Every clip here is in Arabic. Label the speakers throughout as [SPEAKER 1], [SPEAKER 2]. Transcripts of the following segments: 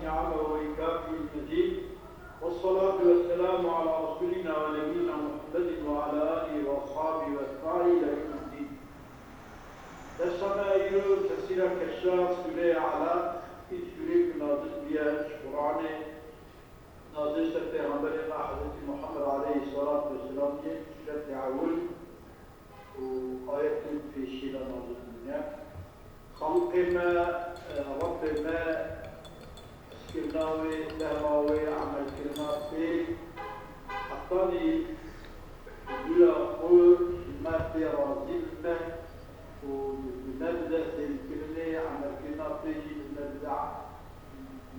[SPEAKER 1] نعمه وإكافه المزيد والصلاة والسلام على رسولنا ونبينا محمد وعلى آله وأصحابه وأتباعه إلى يوم الدين. السماء تفسير كشاف سورة على سورة نازل بها قرآن نازل پیغمبرنا حضرت محمد عليه الصلاة والسلام سورة تعاون وآية في شيلة نازل بها خلق ما رب ما سكرناوي لهواوي عمل كرناتي حطاني دولا خور مادة رازلنا ونبدأ الكلمة عمل كرناتي نبدأ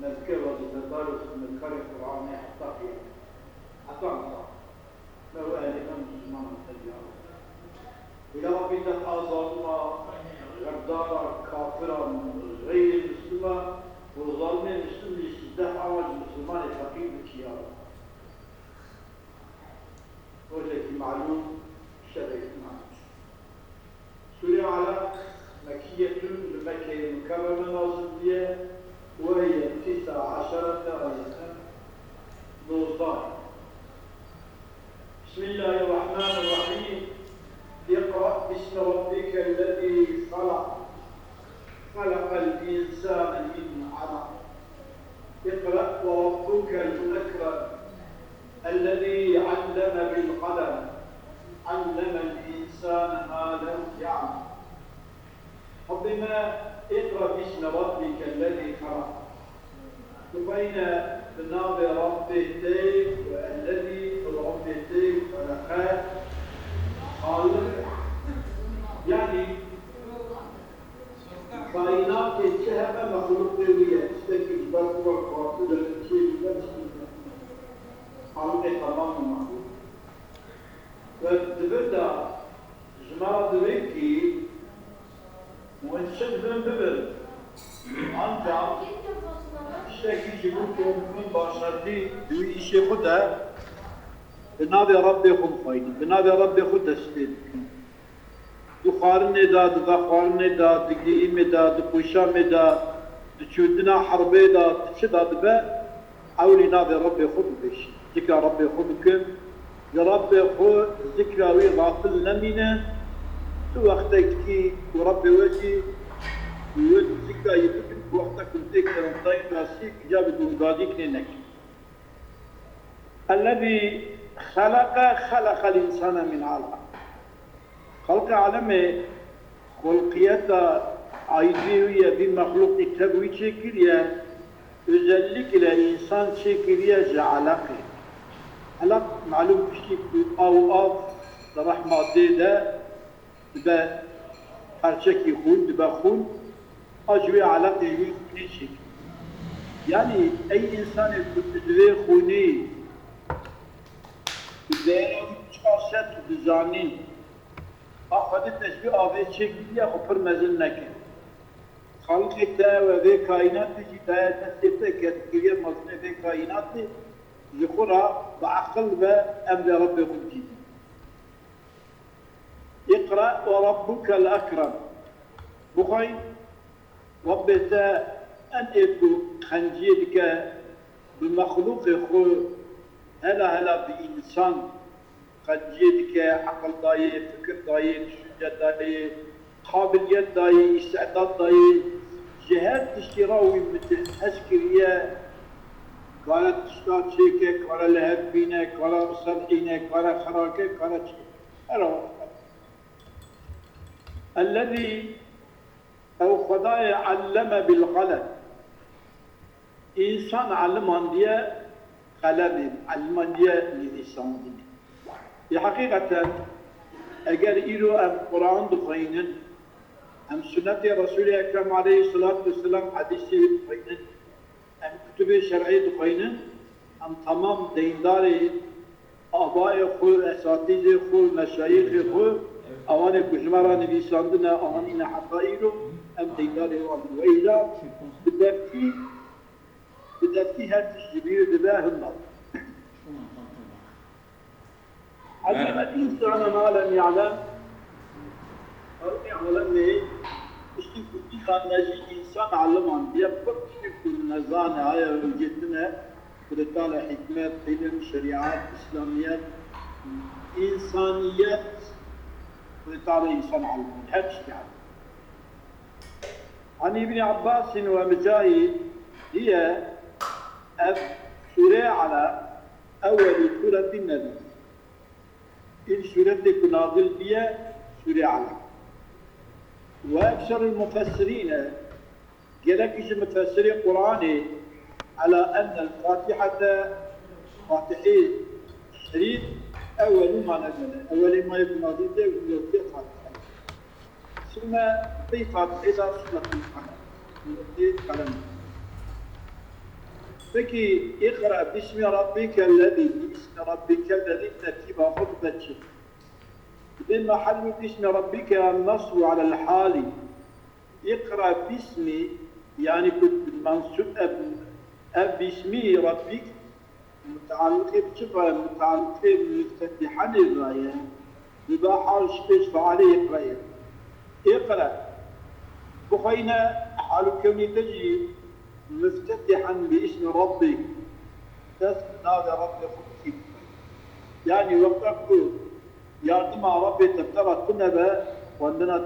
[SPEAKER 1] نذكر وزدارس نذكر القرآن حتى صح ما هو أهلنا مسلمان التجارة إلى ربك أظلنا غدارا كافرا غير مسلمة والظالم المسلم لاستهداف عوج المسلمان الفقير بالخيار. وجهة معلوم شبه معلوم. سورة على مكية بمكة المكرمة نازلية وهي 19 آية نوزدار. بسم الله الرحمن الرحيم. اقرأ باسم ربك الذي خلق الإنسان من علق. اقرأ وربك الأكرم الذي علم بالقلم علم الإنسان ما لم يعلم. ربما اقرأ باسم ربك الذي خلق وبين بناب ربك والذي ربك خلق خالق يعني kainat geçse hemen mahluk devriye, işte güçler kuvvet kuatı böyle bir şey güzel bir halk tamam mı mahluk? Ve dibirda zma dibir ki muhenşin dibir ancak işte ki bu topluluğun başladığı bu işi kuda binabi Rabbikum faydi, binabi Rabbikum destek. دخارن دا دخارن دا دقيم دا دقشام دا دشودنا حربي دا تشداد با حولنا برب خود بش ذكر رب خودكم يا رب خود ذكراوي غافل لمنا تو وقتك كي ورب وجهي ود ذكر يدك وقتك كنت كرمتين ناسيك جاب دونغاديك نك الذي خلق الانسان من علق خلق عالمه خلقiyata ayrıya bir mahluk tabi çekiliyor. Özellikle insan çekiliyor alakı. Alak malum kişi av rahmatı da ve parçaki hun ve hun acı alakı ne çek. Yani ey insan kutluğu huni ve çıkarsa düzenin Akıdı teşbih abi çekiliye kupur mezinleki. Halkete ve kainatı cidayete sefte ketkiliye mazne ve kainatı zikura ve akıl ve emri Rabbikum ki. İkra ve Rabbukel ekrem. Bu kay Rabbete en etu khanciyedike bi mahluk-i khu hela bir insan خديتك عقل داي فكر داي düşünce داي قابلية داي استعداد داي جهات تشتراوي مثل عسكرية قالت تشتاق شيكة قال لهبينة قال صدقينة قال خراكة قال الذي أو خداي علم بالقلم إنسان علمان diye قلم علمان diye lisan diye حقيقة أجر إلو أم قرآن دخينن أم سنة رسول أكرم عليه الصلاة والسلام حديثي دخينن أم كتب شرعي دخينن أم تمام دينداري آباء خور أساتذ خور مشايخ خور أوان كجمرة نبي ساندنا أوانين حقائلو أم دينداري وإلا بدفتي هاتش جبير دباه النار علم الإنسان ما لم يعلم أو يعلم إيه؟ إشتي كنتي خانجي إنسان علمان يبقى في النظام هاي وجدنا ورتالة حكمة علم شريعات إسلاميات إنسانيات ورتالة إنسان علمان هذا شيء عن ابن عباس ومجاهد هي سورة على أول سورة النبي السورة كنازل بها سورة على وأكثر المفسرين قالك مفسر القرآن على أن الفاتحة فاتحة شريف أول ما نزل أول ما يكون نازل به في فاتحة ثم في فاتحة سورة القلم فكي اقرأ باسم ربك الذي ترتيب خطبة بمحل باسم ربك النصب على الحال اقرأ باسمي يعني كنت منصوب باسم ربك متعلقة بصفة متعلقة بمفتتحان الراية يبقى حال شبش فعليه اقرأ بخينا حال كوني تجي مفتتحا باسم ربك تسمى ربي خبك يعني وقتك يا ما ربي تبتغى كنبا وعندنا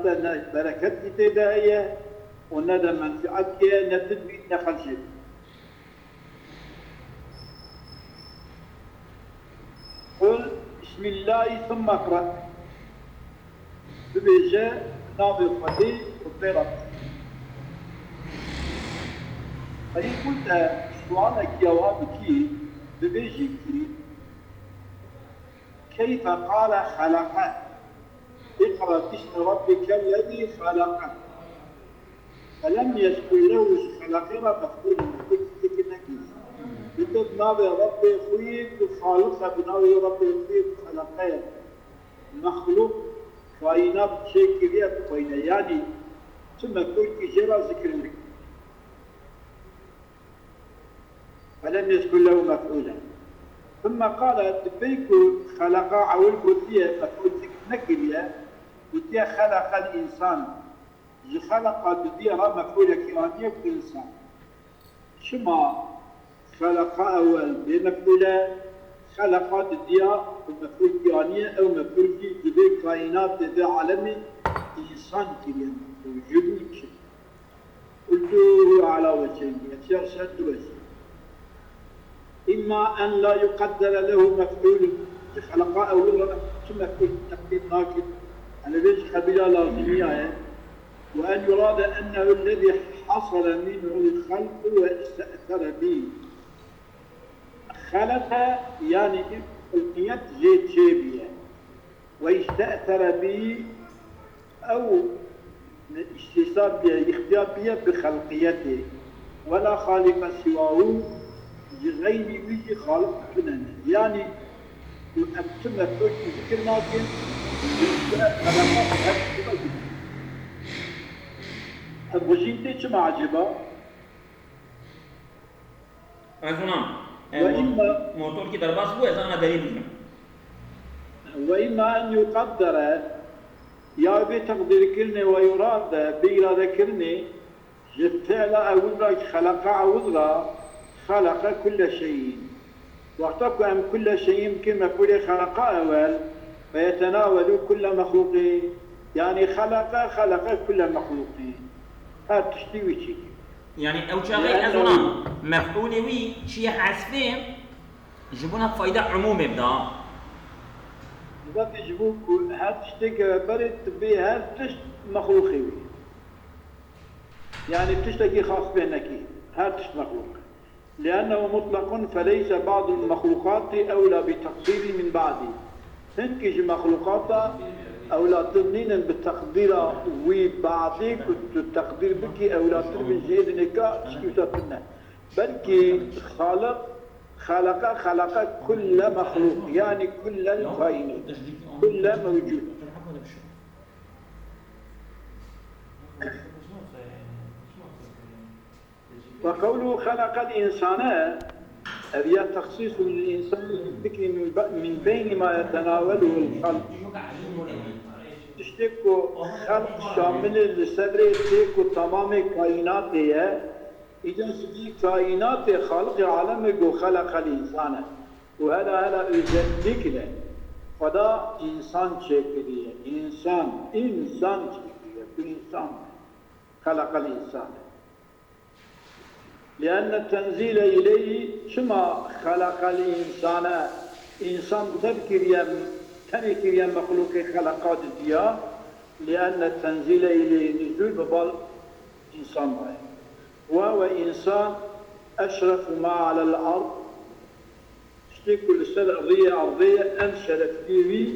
[SPEAKER 1] بركات كتابية وندى منفعتك نتد بإذن خلشك قل بسم الله ثم اقرأ ببيجة ناظر فتي وطيرت فإن قلت سؤالك جوابك ببيجي كيف قال خلق اقرأ باسم ربك الذي خلق فلم يذكر له خلقنا مفعول كنت بدك نابي ربي خويك وخالق بنابي ربي خويك خلقين مخلوق كائنات شيء كبير بين يعني ثم كل كجرا ذكر لك فلم يذكر له مفعولا ثم قال تبيك خلق عول كتية مفعول نكرية كتية خلق الإنسان خلق بديرة مفعولة كرامية بالإنسان شما خلق أول بمفعولة خلق الديار ومفعول كرامية أو مفعول جديد كائنات ذا عالمي إنسان كريم وجود شيء قلت على وجهين يتشار شد وجه إما أن لا يقدر له مفعول خلق أولا ثم تقدير ناكد على وجه قبيلة لازمية وأن يراد أنه الذي حصل منه الخلق واستأثر به خلق يعني خلقية زيت شيبية واستأثر به أو استثار به اختيار به بخلقيته ولا خالق سواه غير وجه خالق كنن يعني ثم ذكر ناكن أبو جينتي كما عجبه
[SPEAKER 2] وإما موتور کی درباس هو أنا دليل
[SPEAKER 1] وإما أن يقدر يا بتقدير كلمة ويراد بإرادة كلمة جفعل أولا خلق أولا خلق كل شيء وقتك أم كل شيء يمكن كل خلق أول فيتناول كل مخلوق يعني خلق كل مخلوق هذا تشتوي شيء
[SPEAKER 2] يعني أو شيء أظن مفعول وي شيء حسفين يجيبونها فائدة عموم يبدأ
[SPEAKER 1] إذا تجيبوك هذا تشتكي برد به هذا تشت مخلوقي يعني تشتكي خاص بينك هذا تشت مخلوق لأنه مطلق فليس بعض المخلوقات أولى بتقدير من بعضه تنكج مخلوقات أولى تضمينا بالتقدير وبعضك التقدير بك أولى تربي جيد نكا تشكيتنا بلكي خلق كل مخلوق يعني كل الكائنات كل موجود وقوله خلق الإنسان هذا تخصيص للإنسان الذكر من بين ما يتناوله الخلق تشتكو خلق شامل لصدر تيكو تمام كائنات هي إذا سدي كائنات خلق عالم جو خلق الإنسان وهذا أذنك له فدا إنسان شكلية إنسان شكلية إنسان خلق الإنسان لأن التنزيل إليه شما خلق الإنسان إنسان تذكر يا مخلوق خلقات الديا لأن التنزيل إليه نزول ببال إنسان باي وهو إنسان أشرف ما على الأرض كل سنة أرضية أنشرت فيه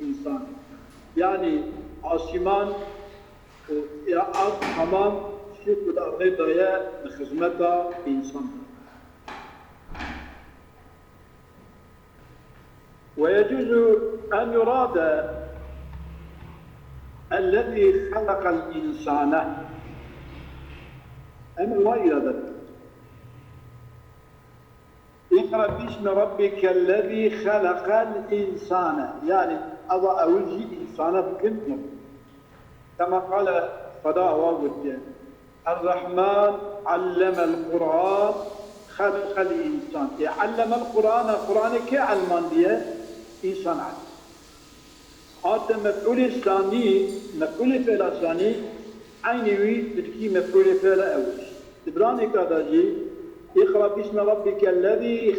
[SPEAKER 1] إنسان يعني عاصمان وأرض حمام شكل الأرضية بخدمتها إنسان ويجوز أن يراد الذي خلق الإنسان أما ما إرادته اقرأ باسم ربك الذي خلق الإنسان يعني أضع وجه إنسان بكنتم كما قال فضاء واقود الرحمن علم القرآن خلق الإنسان علم القرآن كي علمان ديه إنسان علم هذا مفعول الثاني مفعول فعل الثاني عيني تركي مفعول فعل أول تبراني كذا اقرأ باسم ربك الذي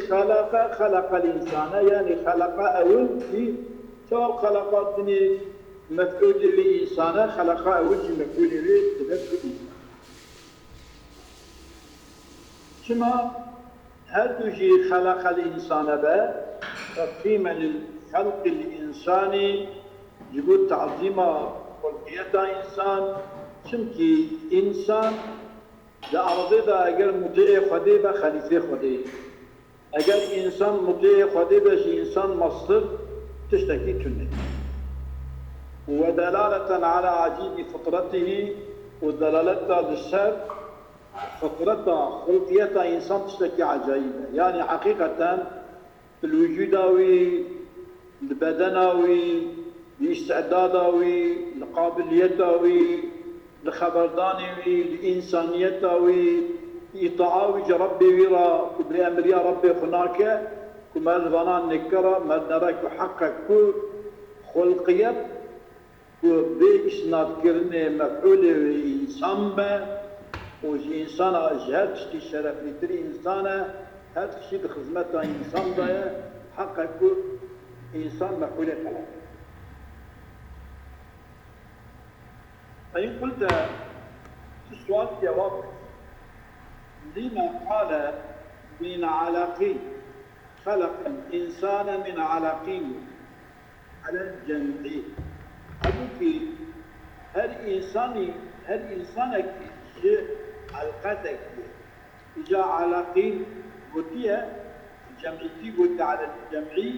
[SPEAKER 1] خلق الإنسان يعني خلق أول في سواء خلق الدنيا مفعول للإنسان خلق أول في مفعول للإنسان كما هل تجي خلق الإنسان با تقييما للخلق الإنساني يقول تعظيم خلقية إنسان چونكي إنسان دا أرضي دا أجر مطيع خدي با خليفة خدي أجر إنسان مطيع خدي باش إنسان مصدر تشتكي تنه ودلالة على عجيب فطرته ودلالة للشر فطرته خلقية إنسان تشتكي عجيبة يعني حقيقة الوجوداوي البدناوي الاستعداداوي القابليتاوي الخبردانوي الإنسانيتاوي إطاعوي ربي ويرا بأمر يا ربي هناك كما البنان نكرة ما نراك حقك خلقية بإسناد كرني مفعول إنسان با وإنسان أجهد شتي شرف لتري إنسان هاد شتي خدمته إنسان دا حقك إنسان مفعول خلق فإن قلت في السؤال جواب لما قال من علقين خلق الإنسان من علقين على الجمع أقول هل إنسانك علقتك إجا علقين قلتها جمعتي قلت على الجمعي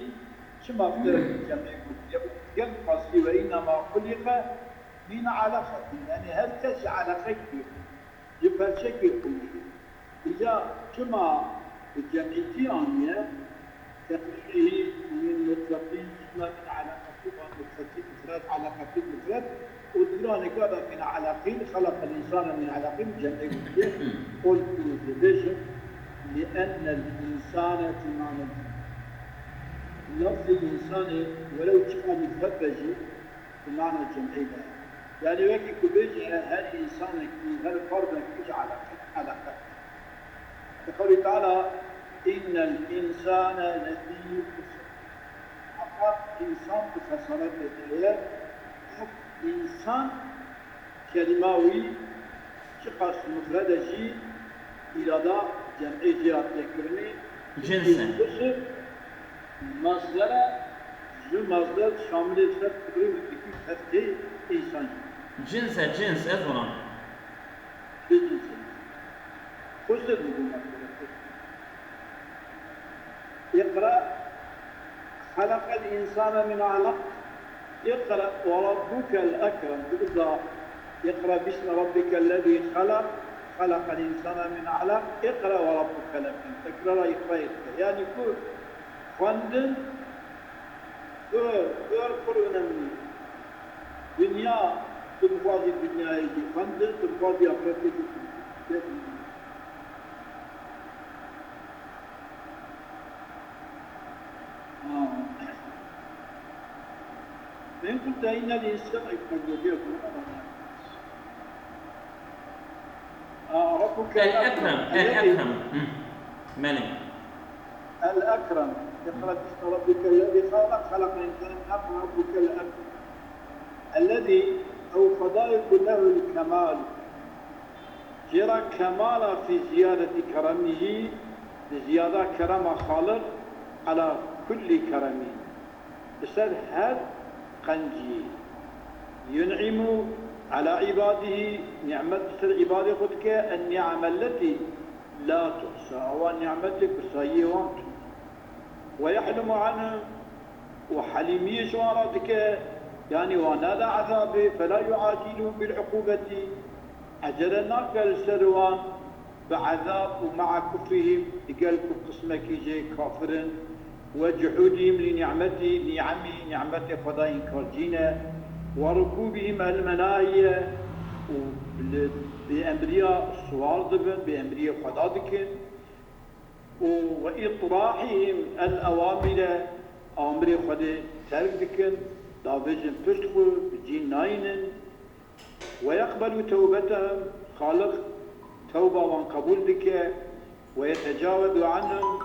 [SPEAKER 1] شما افترق الجمعي قلت قصدي وإنما خلق من علقة يعني هل كش علقك يبقى شكل كله إذا كما الجمعيتي عنيا تقريره من مطلقين من علقة مطلقين مفرد علقة مفرد ودراني كذا من علقين خلق الإنسان من علقين جمعيتي قلت لذلك لأن الإنسان تماما لفظ الإنسان ولو كان يفتجي بمعنى الجمعية يعني وكي كبيجي هل إنسانك هل فردك يجعل علقة يقول تعالى إن الإنسان لفي خسر أقل إنسان بخسارة الدنيا إنسان كلماوي شقاش مفردة جي إلى دا جمعي جيرات يكرني
[SPEAKER 2] جنسا
[SPEAKER 1] مصدر شامل فرد كبير وتكي فتي إنسان
[SPEAKER 2] جنس أظن
[SPEAKER 1] بجنس خسر نقول اقرأ خلق الإنسان من علق اقرأ وربك الأكرم تقول اقرأ باسم ربك الذي خلق الإنسان من علق اقرأ وربك الأكرم تكرر يقرأ يعني كل فندن دور قرون مني دنيا تنفاضي الدنيا يجي خندق تنفاضي أخرتي فإن كنت أين الإنسان يقول يقول ربك
[SPEAKER 2] الأكرم مالك
[SPEAKER 1] الأكرم اقرأ اسم ربك الذي خلق الإنسان ربك الأكرم الذي أو فضائل له الكمال جرى كمال في زيادة كرمه بزيادة كرم خالق على كل كرمه بسبب هذا قنجي ينعم على عباده نعمة عباده خدك النعم التي لا تحصى ونعمتك بصيه ويحلم عنه وحليمي شواراتك يعني ونادى عذابه فلا يعاجلهم بالعقوبة أجلناك السروان بعذاب ومع كفرهم لقلكم قسمك جي كافر وجحودهم لنعمته نعمته فضائن كارجينا وركوبهم المناهي بأمرية الصوار ضبن بأمرية خدادكن وإطراحهم الأوامر أمرية خدي تركدكن دابجن فتخو بجين ناينن ويقبل توبتهم خالق توبة وانقبول بك ويتجاوز عنهم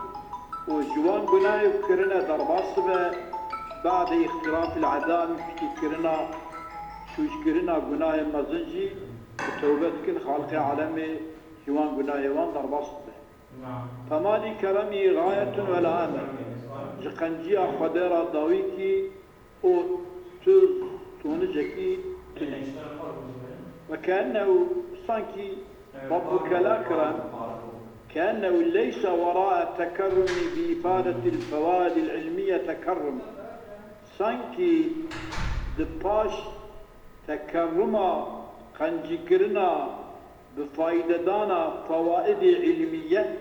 [SPEAKER 1] وجوان قناة يذكرنا ضربات صبا بعد اختراف العذاب يذكرنا شو يذكرنا قناة مزنجي وتوبتك خالق عالمي جوان قناة وان ضربات صبا فما لي كرمي غاية ولا أمل جقنجيا خديرا داويكي او تونجكي وكأنه سانكي ربك الأكرم كأنه ليس وراء التكرم بإفادة الفوائد العلمية تكرم سانكي دباش تكرما قنجكرنا بفائدة دانا فوائد علمية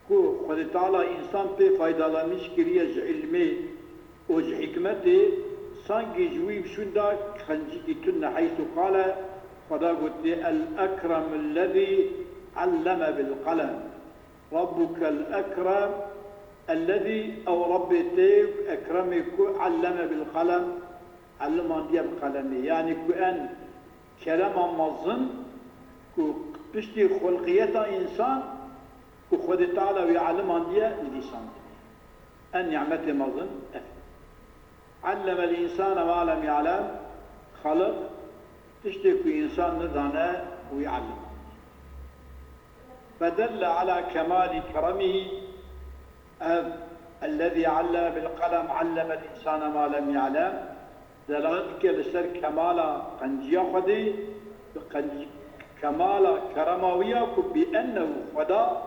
[SPEAKER 1] كو خد تعالى إنسان بي فائدة لا مشكرية علمي وج حكمته سانكي جويب شندا خنجكي تن حيث قال خدا قلت الأكرم الذي علم بالقلم ربك الأكرم الذي أو ربي تيب أكرمك علم بالقلم علم أندية بالقلم يعني كأن كلام مظن بشتي خلقية إنسان خد تعالى ويعلم أندية لسان أن نعمته مظن علم الإنسان ما لم يعلم خلق تشتكي إنسان نذانا ويعلم فدل على كمال كرمه الذي علم بالقلم علم الإنسان ما لم يعلم دلالتك لسر كمال قنجيا خدي كمال كرموية بأنه خدا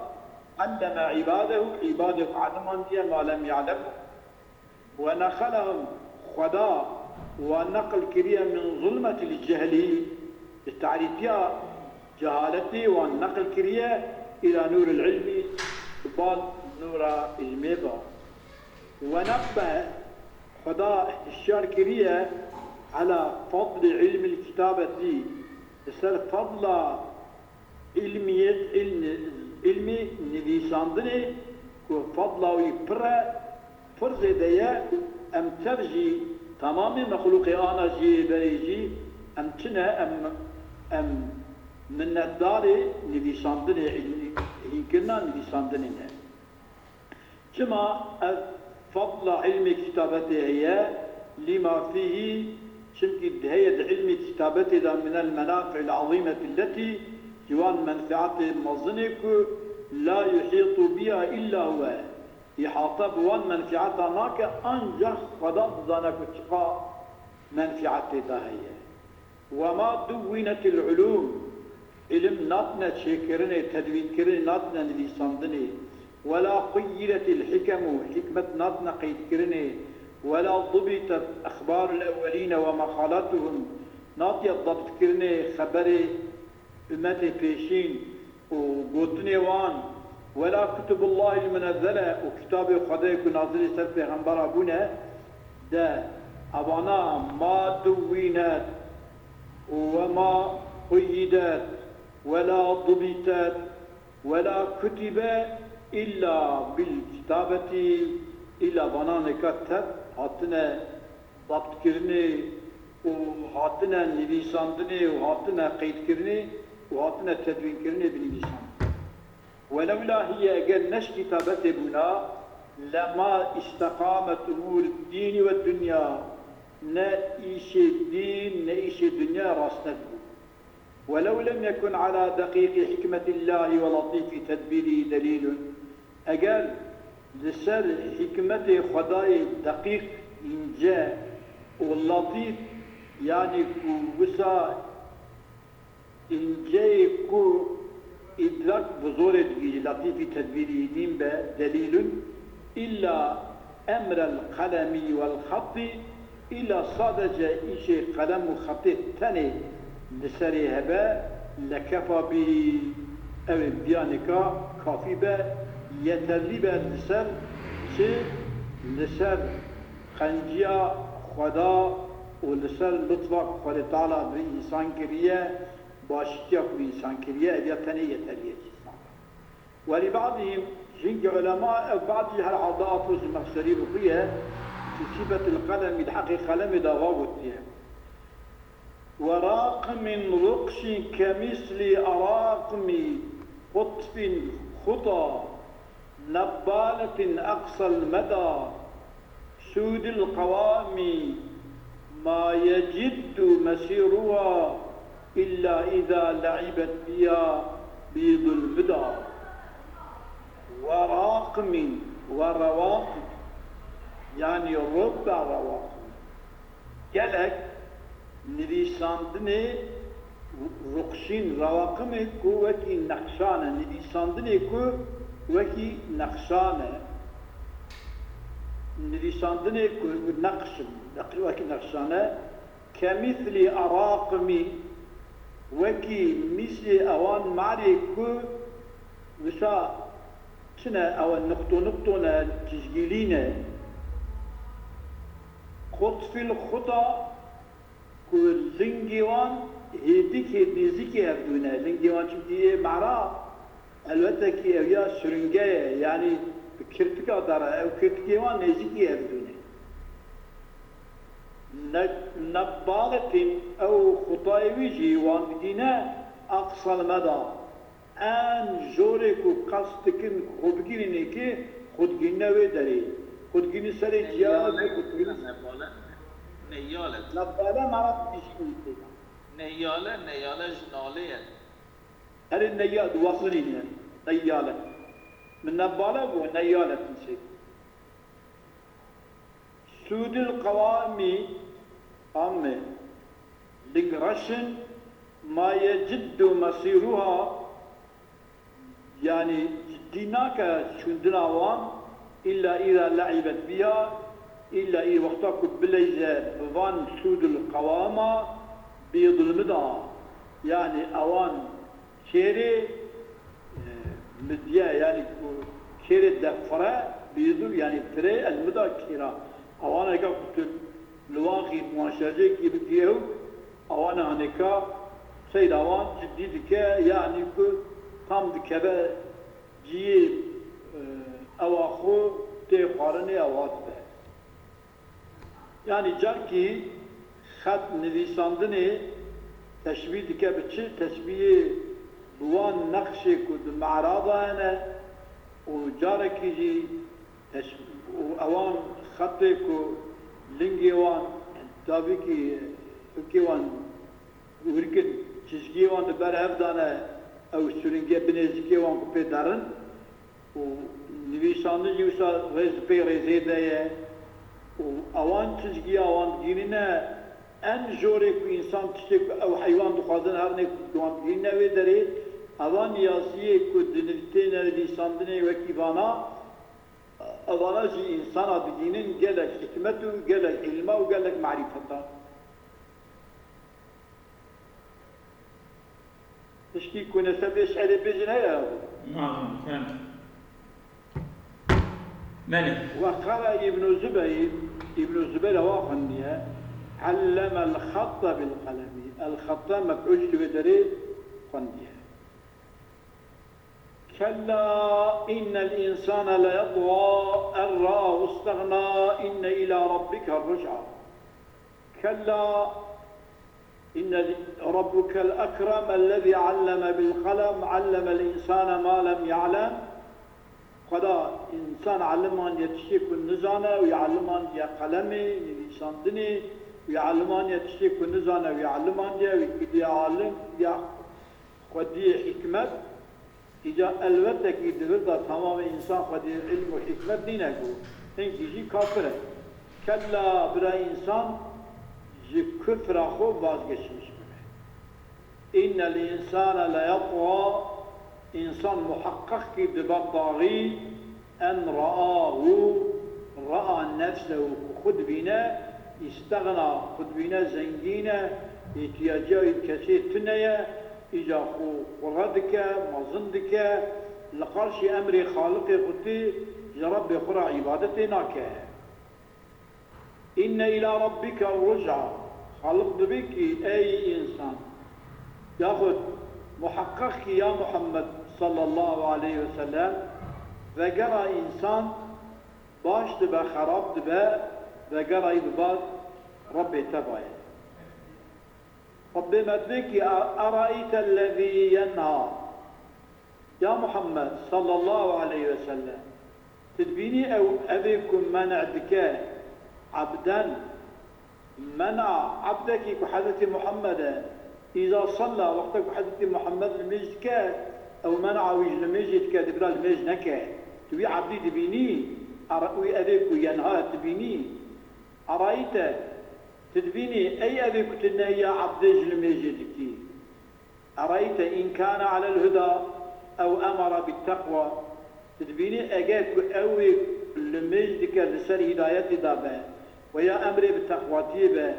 [SPEAKER 1] علم عباده علما ما لم يعلم ونخلهم خدا ونقل كريه من ظلمة الجهل التعريفية جهالتي والنقل كريه إلى نور العلم بال نور الميبا ونبه خدا الشار كريه على فضل علم الكتابة دي يصير فضل علمي نفيساندني وفضل ويبرى فرز ديا أم ترجي تمام مخلوقي أنا جي بريجي أم تنا أم من الداري نفيساندني يمكننا نفيساندني كما فضل علم كتابته هي لما فيه شنك هي علم كتابته من المنافع العظيمة التي جوان منفعة مظنك لا يحيط بها إلا هو إحاطة بوان منفعة ناك أنجح خدا ظنك تقى منفعة داهية وما دونت العلوم علم ناتنا شكرني تدوين كرني ناتنا نليساندني ولا قيلت الحكم حكمة ناتنا قيد كرني ولا ضبطت أخبار الأولين ومقالاتهم ناطية ضبط كرني خبري أمتي بيشين وقوتني وان ولا كتب الله المنزلة وكتاب خديك نازل سر پیغمبر ابونا ده أبانا ما دونت وما قيدت ولا ضبطت ولا كتب إلا بالكتابة إلا بنان كتب هاتنا ضبط كرني وهاتنا نبيساندني وهاتنا قيد كرني وهاتنا تدوين كرني بنبيسان ولولا هي أجل نش كتابة بنا لما استقامت أمور الدين والدنيا نئيش الدين نئيش الدنيا راسنا ولو لم يكن على دقيق حكمة الله ولطيف تدبيره دليل أجل لسر حكمة خداي دقيق إنجاء واللطيف يعني وسا إنجاء كو إدراك بزورة لطيف تدبيره نيم دليل إلا أمر القلم والخط إلا صادج إشي قلم وخط تاني لسري هبا لكفى به أو بيانك كافي به يترلي به لسر شيء لسر خنجيا خدا ولسر لطفك خدا تعالى بإنسان كريه باشتياك بإنسان كريه أبيا تاني يترليه ولبعضهم جنك علماء بعض هالعضاء فوز المخسرين فيها في صفة القلم الحقيقة قلم دغاوتها وراقم رقش كمثل أراقم قطف خطى نبالة أقصى المدى سود القوام ما يجد مسيرها إلا إذا لعبت بها بيض البدى وراقم ورواقم يعني ربع رواقم قالك نویساندن رقشین رواقم کو وکی نقشانه نویساندن کو وکی نقشانه نویساندن کو نقش وکی نقشانه كمثل أراقم وكي مثل أوان معري كو وسا شنا أوان نقطونا تسجيلين خطف الخطأ لنجيوان هيديك نزيكي هفدونا لنجيوان شبتيه معرا الوقت كي اويا سرنجاية يعني كرتكا دارا او كرتكيوان نزيكي هفدونا نبالة او خطايوي جيوان بدينا اقصى المدى ان جوريكو قصدكن خودگيريني كي خودگيرنا ويداري خودگيري سري جياد
[SPEAKER 3] نيالة
[SPEAKER 1] نبالة معرفة بيشي
[SPEAKER 3] نيالة جنالية
[SPEAKER 1] هل النيال واصلين يعني نيالة من نبالة ونيالة تنسي سود القوام أمي لقرشن ما يجد مصيرها يعني جديناك شندنا وان إلا إذا لعبت بها إلا إذا وقتك بليزة بفان سود القوامة بيض المدى يعني أوان كيري مديا يعني كيري دفرة بيض يعني فري المدى كيرا أوان هكا قلت لواقي معاشرة كي بديهو أوان هنكا سيد أوان جديد كا يعني tam dikebe ciye avaxu te xarine avat be. Yani car ki xat nivîsandinê teşbîh dike bi çi teşbîhê bi wan nexşê ku di me'raba hene û carekî jî ewan xetê ku lingê wan tabî ki hikê wan wirkin çizgiyê wan di ber hev dane او سرنجه بنزكي وان كوبي دارن و نویسانده جوسا رز پی رزیده و اوان چیزگی اوان گیرینه ان جوره که انسان تشتک او حیوان دخوازن هر نیک دوان گیرینه وی داره اوان یاسیه که دنیته نویساندنه وکیوانا اوانا جی انسان بگینن گلک حکمت و گلک علمه و گلک معرفتا تشكي كنا سبيش على بيجنا يا
[SPEAKER 2] نعم فهمت بله
[SPEAKER 1] وقرأ ابن الزبير واخنيا علم الخط بالقلم الخط مفعول بدري خنيا كلا إن الإنسان ليطغى أن رآه استغنى إن إلى ربك الرجعى كلا إن ربك الأكرم الذي علم بالقلم علم الإنسان ما لم يعلم خدا إنسان علمان يتشيك النزانة ويعلمان يا قلمي لسان دني ويعلمان يتشيك النزانة ويعلمان يا عالم يا خدي حكمة إذا البته كي دبرتا تمام إنسان خدي علم وحكمة دينه هنك يجي كافره كلا برا إنسان جي كفر أخو بازگشمش بره إن الإنسان ليطغى إنسان محقق كي دبر طاغي أن رأى نفسه خد بنا استغنى خد بنا زنجينة احتياجه كثير تنية إجا خو ردك مظندك لقرش أمري خالقي قلتي يا رب خرع عبادتناك إن إلى ربك الرجعى خلق بك أي إنسان ياخذ محقق يا محمد صلى الله عليه وسلم وقرأ إنسان باش تبا خراب تبا وقرأ إباد ربي تبايا ربي مدبك أرأيت الذي ينهى يا محمد صلى الله عليه وسلم تدبيني أو أبيكم منعتك عبدا منع عبدك كحدث محمد إذا صلى وقتك كحدث محمد المجد أو منع وجه المجد كدبرا المجد نكا تبي عبدي تبيني أرأي أبيك ينهى تبيني أرأيت تدبيني أي أبيك تنهي يا عبد المجد كي أرأيت إن كان على الهدى أو أمر بالتقوى تدبيني أجاك أوي المجد كالسر هداية دابا ويا أمري بالتقوى تيبا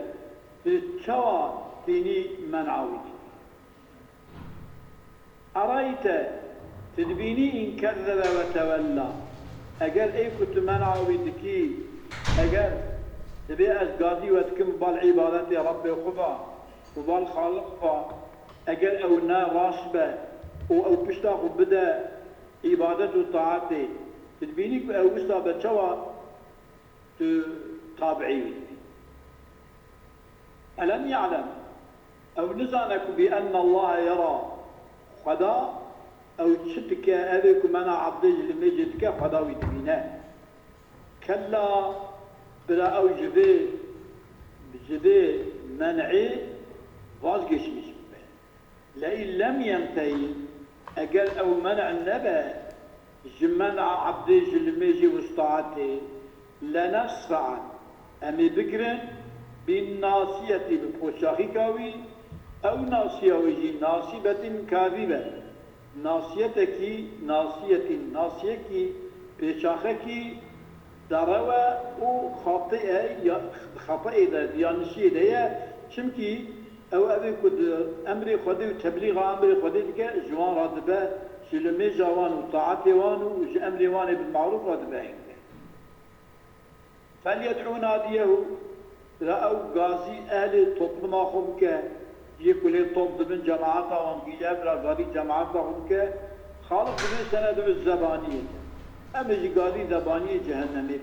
[SPEAKER 1] بتشوى تيني منعوي أرأيت تدبيني إن كذب وتولى أجل أي كنت منعوي دكي أجل تبي أزقادي وتكم بالعبادة يا ربي خفا وبالخالق فا أجل أو نا راشبة أو بشتاق بدا عبادة وطاعتي تدبيني أو بشتاق بتشوى تابعي ألم يعلم أو نزانك بأن الله يرى خدا أو تشتك أبيك منع عبدج لمجدك خدا ويتبينا كلا بلا أو جبي منعي وازقش مشبه لئن لم ينتهي أقل أو منع النبى جمنع عبدج لمجي واستعاته لنسفعا أمي بكرن بالناصية بفوشاخي كاوي أو ناصية وجي ناصبة كاذبة ناصية كي بشاخكي دروا و خطئة ديانشية ديا شمكي أو أبي كد أمري خدي وتبليغ أمري خدي لك جوان رادبا شلمي جوان وطاعتي وانو وج أمري واني بالمعروف رادبا فليدعو ناديه رأوا غازي أهل طبما خمك يقول طب من جماعتها وانقيا برا غادي جماعتها خمك خالق من سند الزبانية أما غادي زبانية جهنمي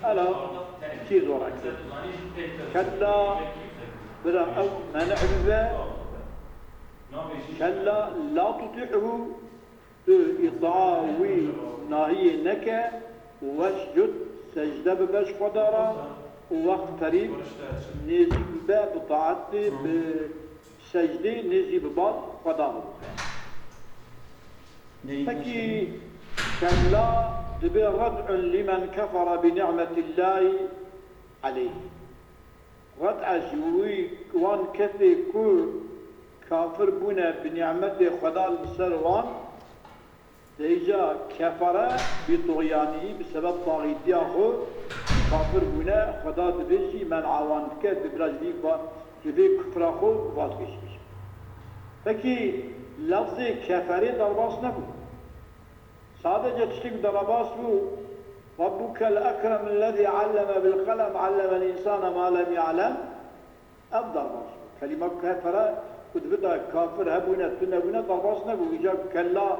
[SPEAKER 1] ألا شيء زورك كلا برا أو منع بذا كلا لا تطيعه إطاعوي ناهي نكا واسجد سجدة بباش قدرة واقترب نزي ببا بطاعتي بسجدة نزي ببا قدرة فكي كلا دبي ردع لمن كفر بنعمة الله عليه ردع جوي وان كثي كل كافر بنا بنعمة خدا السروان ديجا كفر بطغيانه بسبب طاغيتي أخو كافر بنا خدا دبيشي من عوان كد براجلي جبي كفر أخو واتكش فكي لفظ كفري درباس نبو sadece tiştik darabas bu ربك الأكرم الذي علم بالقلم علم الإنسان ما لم يعلم أبدر باش كلمة كافرة قد بدا كافر هبونا تنبونا ضرباس نبو إجاب كلا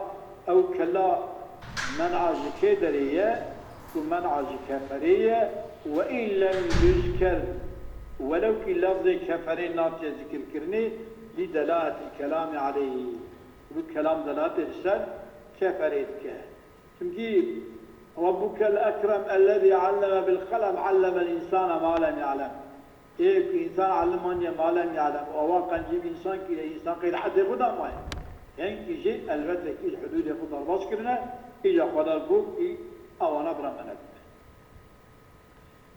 [SPEAKER 1] أو كلا منع كدرية ومنع كافرية وإن لم يذكر ولو كي لفظ كفرين ناتي ذكر كرني لدلالة الكلام عليه والكلام دلالة الرسال كفريتك تمجيب ربك الأكرم الذي علم بالقلم علم الإنسان ما لم يعلم إيه إنسان علمني ما لم يعلم وواقع نجيب إنسان كي إنسان قيل حد يخدم معي يعني كي شيء البته كي الحدود يخدم الباس كرنا إجا قدر بوك أو نبرا منك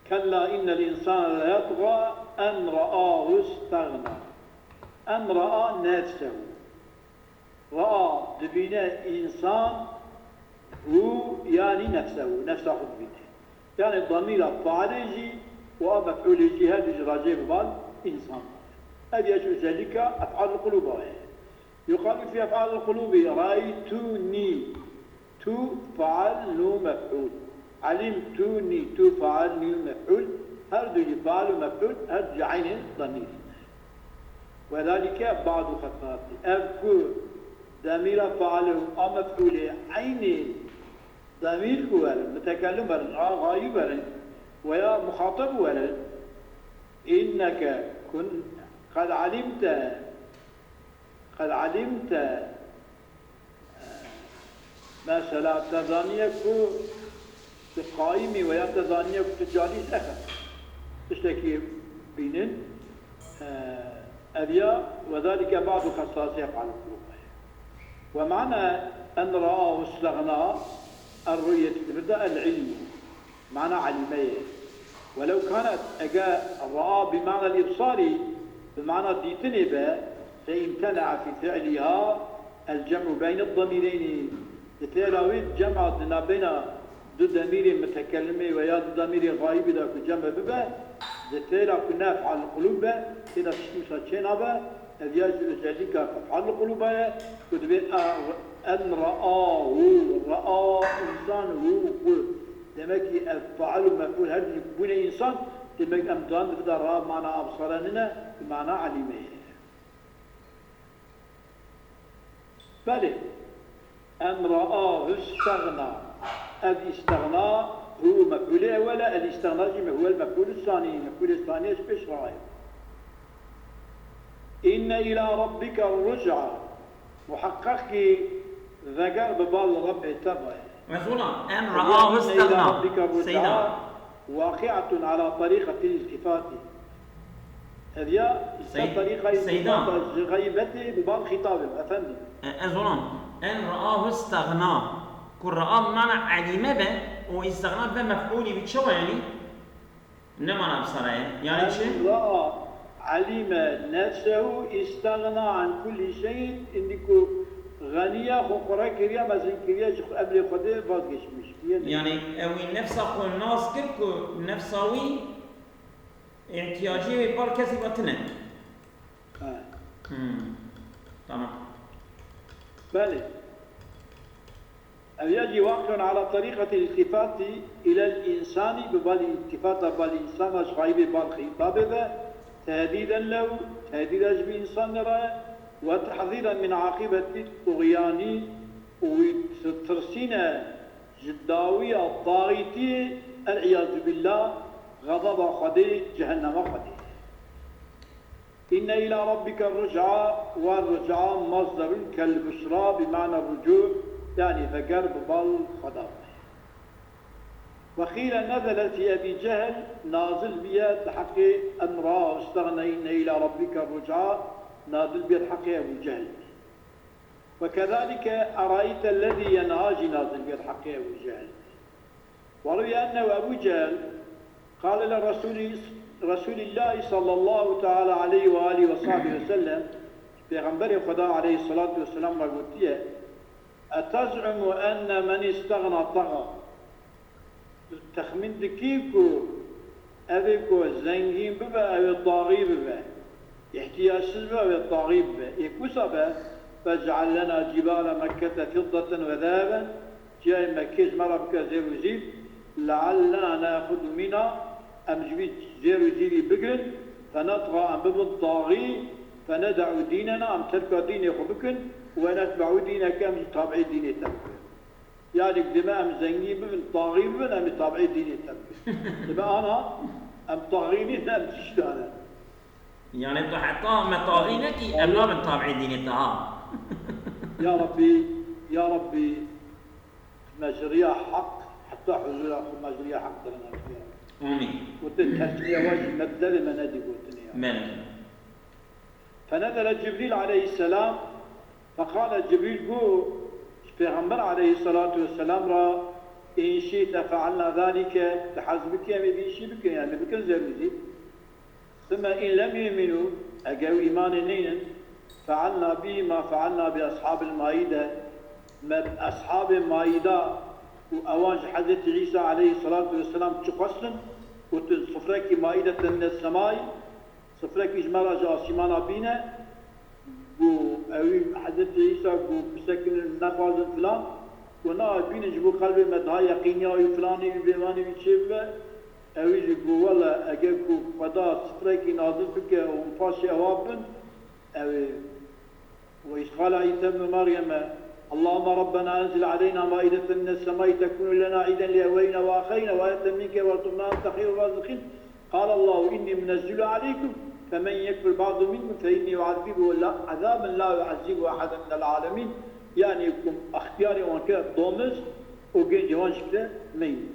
[SPEAKER 1] كلا إن الإنسان لا يطغى أن رآه استغنى أن رأى نفسه رأى دبينا إنسان هو يعني نفسه خد بيته يعني الضمير فعليجي ومفعوليجي هذا جراجي ببال إنسان هذه ذلك أفعال القلوب يقال في أفعال القلوب رأيتني تو فعل نو مفعول علمتني تو فعل نو مفعول هرد يفعل مفعول هرد عين ضمير وذلك بعض خطات أذكر ضمير فعله أو مفعوله عين ضمير هو متكلم غايب ويا مخاطب ولد إنك قد علمت مثلا تزانيك قائمي ويا تزانيك تجالي سكر تشتكي بينن أبيا وذلك بعض خصائص يفعل القلوب ومعنى أن رآه استغنى الرؤية تبدأ العلم معنى علمية ولو كانت أجاء الرآه بمعنى الإبصاري بمعنى ديتنبة فامتنع في فعلها الجمع بين الضميرين تلاوي جمع بين دو ضمير متكلمة ويا دو ضمير غائب ذاك الجمع ببه تلا كنا فعل القلوب إذا شمسة شنابة الياج ذلك فعل القلوب كتب أن رآه إنسان هو دمك فعل مفعول هذا يكون إنسان دمك أمدان بدأ رأى معنى أبصارنا بمعنى علمه بله أن رآه استغنى الاستغنى هو مفعول أولا الاستغنى هو المفعول الثاني المفعول الثاني إيش رأيه إن إلى ربك الرجعى محقق ذكر ببال رب تبعه
[SPEAKER 2] رسولا أن رآه استغنى
[SPEAKER 1] سيدنا واقعة على طريقة الالتفات هذه طريقة الالتفات غيبته ببال خطابه أفندم
[SPEAKER 2] رسولا أن رآه استغنى كل رآه بمعنى علم به واستغنى به مفعولي بتشوى يعني إنما أبصره يعني شيء
[SPEAKER 1] رأى علم نفسه استغنى عن كل شيء إنك غنية خقرة كريا مزين كريا قبل خده فاضيش مش
[SPEAKER 2] يعني أوي نفسه كل ناس كرك نفساوي احتياجي ببال كسي بطنه تمام
[SPEAKER 1] بله يجي واقع على طريقة الالتفات إلى الإنسان ببال الالتفات بالإنسان أشغايب بالخطاب تهديدا له تهديدا بإنسان رأى وتحذيرا من عاقبة الطغيان وترسينا جداوية الطاغيتي العياذ بالله غضب خدي جهنم خدي إن إلى ربك الرجعى والرجعى مصدر كالبشرى بمعنى الرجوع يعني ذكر ببال خضر وقيل نزلت في أبي جهل نازل بها حق أن راه استغنى إن إلى ربك الرجعى نازل بها حق أبو جهل وكذلك أرأيت الذي ينهاج نازل بها حق أبو جهل وروي أنه أبو جهل قال لرسول الله صلى الله تعالى عليه وآله وصحبه وسلم بيغمبر خدا عليه الصلاة والسلام رغوتيه أتزعم أن من استغنى طغى تخمين دكيكو أبيكو زنجين ببا أو الطاغي ببا احتياج سلبا أو الطاغي ببا يكوسا با فاجعل لنا جبال مكة فضة وذهبا جاي مكيز مرة بكا زي وزيب لعلنا ناخذ منها أم جبيت زيرو زيري بقرن فنطغى أم ببن طاغي فندع ديننا أم ترك ديني خبكن ونتبع دينك أم تابعي ديني تبكن يعني قدما أم زنجي ببن طاغي ببن أم تابعي ديني تبكن تبقى أنا أم طاغيني أم تشتانا
[SPEAKER 2] يعني انتو حتى مطاغينك ام لا من طابعي دينتها
[SPEAKER 1] يا ربي مجريها حق حتى حضور مجريها حق لنا فيها
[SPEAKER 2] امين
[SPEAKER 1] وتتحسني وجه مبدل منادي قوتني
[SPEAKER 2] مالك
[SPEAKER 1] فنزل جبريل عليه السلام فقال جبريل قو پیغمبر عليه الصلاة والسلام را إن شئت فعلنا ذلك تحزبك يا مبيشي بك يعني بكن زرزي ثم إن لم يؤمنوا أجاو إيمان نين فعلنا به ما فعلنا بأصحاب المائدة أصحاب المائدة وأوانج حضرت عيسى عليه الصلاة والسلام تقسم وتصفرك مائدة من السماء صفرك إجمالا جاسمانا بينا أوي حضرت عيسى بسكن النفاذ فلان ونا بين جبو قلب مدها يقينيا وفلاني بيماني بيشيبه أوي جبو والله أجاكو فدا صفرك نازل بك ومفاشي أوابن أوي وإذ قال عيسى ابن مريم اللهم ربنا أنزل علينا مائدة من السماء تكون لنا عيدا لأبوينا وأخينا وآية منك وارزقنا أنت خير الرازقين قال الله إني منزل عليكم فمن يكفر بعض منكم فإني أعذبه عذابا لا يعذب أحدا من العالمين يعني يكون اختياري وانك دومز وجين جوان شكله مين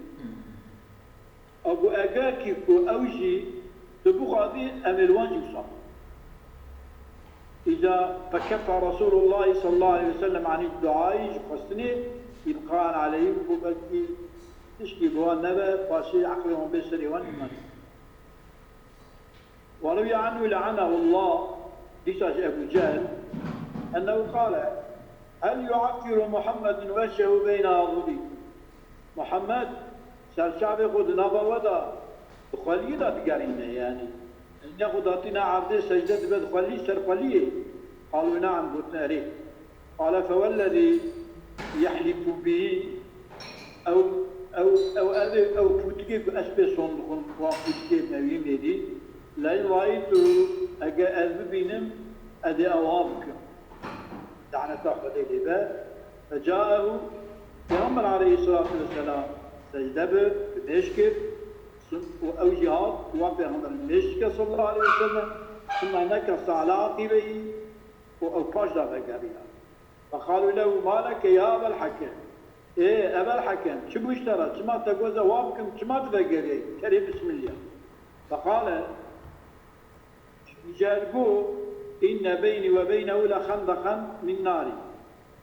[SPEAKER 1] أبو أجاكي كو أوجي تبغادي أملوان جوصا إذا فكف رسول الله صلى الله عليه وسلم عن الدعاء قصني إبقاء عليهم وبكي تشكي بوان نبا فاشي عقلهم بسري وان وروي عنه لعنه الله ديشاج أبو جهل أنه قال هل يعكر محمد وجهه بين أظهري محمد سرشعب خود نبا ودا خليه دا بقارينه يعني إن خداتنا عبد سجدة بد خليه سر خليه قالوا نعم قلنا ليه قال فوالذي يحلف به أو فتكيك أسبي صندوق وفتكيك نبي ميدي لأن رأيته أجا أذبينم أدي أوامك دعنا تأخذ الإباء فجاءه پیغمبر عليه الصلاة والسلام سجدة بمشكر أو جهاد وبيغمبر المشكر صلى الله عليه وسلم ثم نكص على عقبيه أو فجر فقريها فقالوا له ما لك يا أبا الحكم إيه أبا الحكم شو اشترى شما تقوز وابكم شما تفقري كريم بسم الله فقال جارقوا إن بيني وبينه لخندقا من نار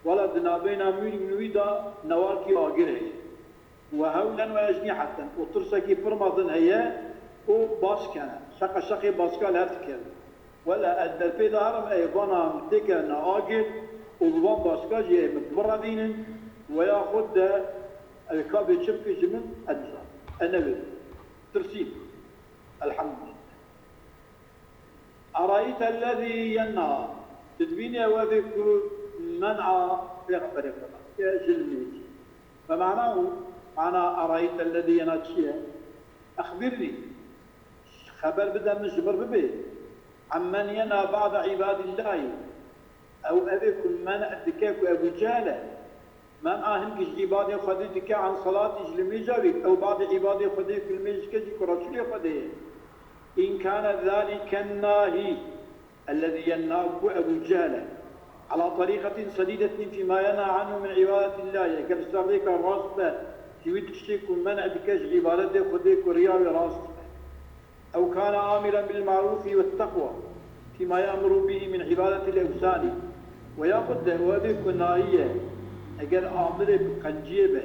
[SPEAKER 1] ولدنا بين من ويدا نواركي آقره وهولا وأجنحة وترسكي فرمضن هي وباسكنا شقي باسكال هاتكل ولا الدلبي دارم أيضانا متكا نآقل وضبان باسكال جيه متبرا دينن وياخد الكابي شبكي جمن أجزاء النبي ترسيب الحمد لله أرأيت الذي ينهى تدبيني وذكر منع في غفر يا جلميتي فمعناه أنا أرأيت الذي ينهى أخبرني خبر بدأ من جبر ببي عمن ينهى بعض عباد الله أو أبيكم منع الدكاك أبو جهل منع هم عبادي خديتك عن صلاة جلمي جابك أو بعض عبادي خديك المجكة كرسولي خديه إن كان ذلك الناهي الذي ينهى أبو جهل على طريقة سديدة فيما ينهى عنه من عبادة الله كالسابق الراسبة تريد تشتيك منع بكاش عبادته خديك ورياوي راسبة أو كان آمرا بالمعروف والتقوى فيما يأمر به من عبادة الأوثان ويأخذ وذلك الناهية أجل آمر بقنجيبه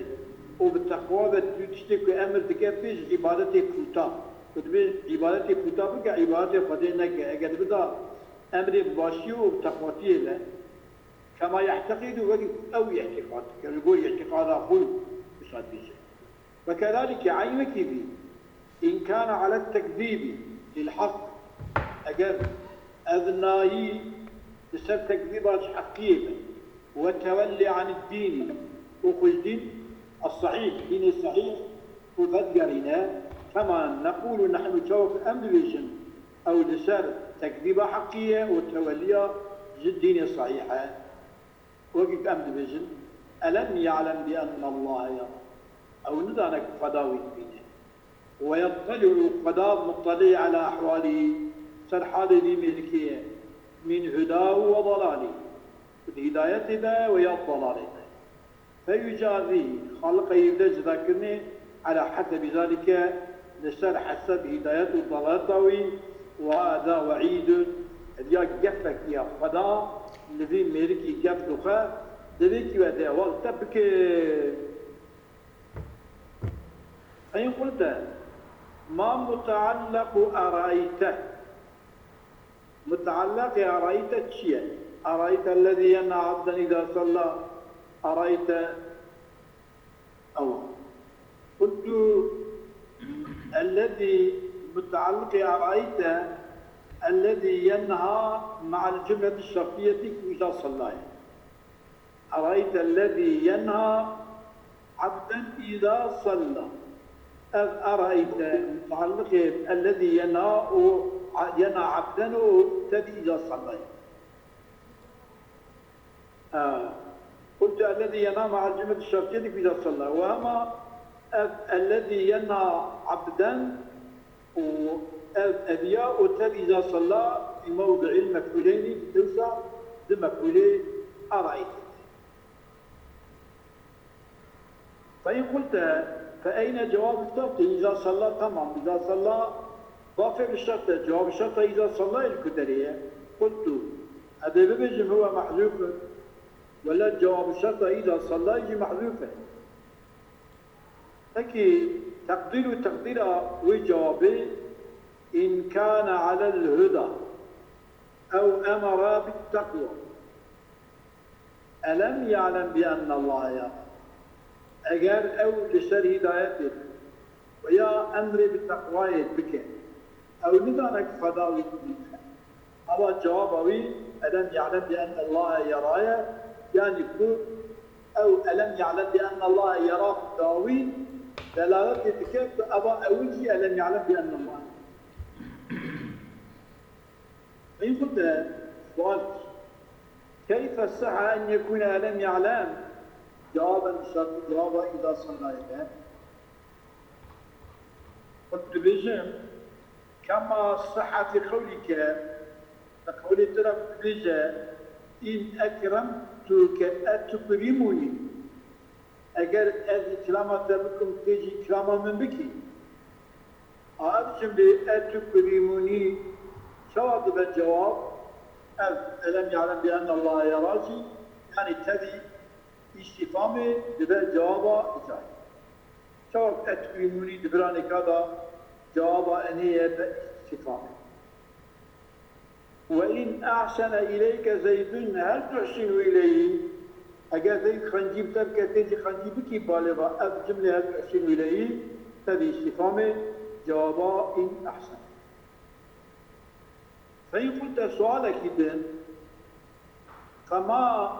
[SPEAKER 1] وبالتقوى تشتيك أمر دكابيش عبادته كوتا كتبين عبادته كوتا بك عبادته خدينك أجل بدا أمر باشي وبتقواتيه له كما يعتقد أو اعتقاد يقول اعتقاد أخوه بصاد بيشه وكذلك عينك به إن كان على التكذيب للحق أجل أذنائي بسبب تكذيبات حقيقة والتولي عن الدين وخذ الدين الصحيح دين الصحيح وقد قرينا كما نقول نحن شوف أمدويشن أو لسر تكذيب حقية وتولية الدين الصحيحة وقف أمدويشن ألم يعلم بأن الله يرى أو ندانك فداوي بينه ويطلع قضاء مطلع على أحواله سرحال ذي ملكية من هداه وضلاله هدايته ويا ضلاله فيجازي خلق يبدأ ذكرني على حسب ذلك لسر حسب هدايته وضلاله وهذا وعيد يا قفك يا فدا الذي ملكي قفك ذلك وذا والتبك فإن قلت ما متعلق أرأيته متعلق أرأيت شيء أرأيت الذي ينهى عبدا إذا صلى أرأيت أو قلت الذي متعلق أرأيت الذي ينهى مع الجملة الشرطية إذا صلى أرأيت الذي ينهى عبدا إذا صلى أرأيت متعلق الذي ينهى عبدا تدي إذا صلى قلت الذي ينهى مع الجملة الشرطية إذا صلى وأما الذي ينهى عبدا أبياء تدي إذا صلى في موضع المفعولين توسع بمفعولين أرأيت فإن قلت فأين جواب الشرط إذا صلى تمام إذا صلى ضافر الشرط جواب الشرط إذا صلى الكدرية قلت هذا ببجم هو محذوف ولا جواب الشرط إذا صلى يجي محذوفا لكن تقدير وجوابه إن كان على الهدى أو أمر بالتقوى ألم يعلم بأن الله يرى أجر أو لسر هدايته ويا أمر بالتقوى بك أو ندانك فداوي بك هذا جوابه ألم يعلم بأن الله يرايا يعني كل أو ألم يعلم بأن الله يرى داوي دلالة تكتب أبا أول شيء ألم يعلم بأن الله إن قلت سؤال كيف الصح أن يكون ألم يعلم جوابا الشرط جوابا إذا صلى قلت بجم كما صحة قولك قولي ترى بجا إن أكرمتك أتكرمني أجر كلامة بكم تجي كلامة من بكي أرجم أتكرمني شواطب الجواب ألم يعلم بأن الله يراجي يعني تدي استفهامه دبر جوابه إجاي شوف أتكرمني دبراني كذا جوابه أنيه باستفهامه وإن أحسن إليك زيد هل تحسن إليه أجا زيد خنجيب تبكى تجي خنجيبك بالغة أب جملة هل تحسن إليه تدي استفهامه جوابه إن أحسن فإن قلت سؤالك إذن فما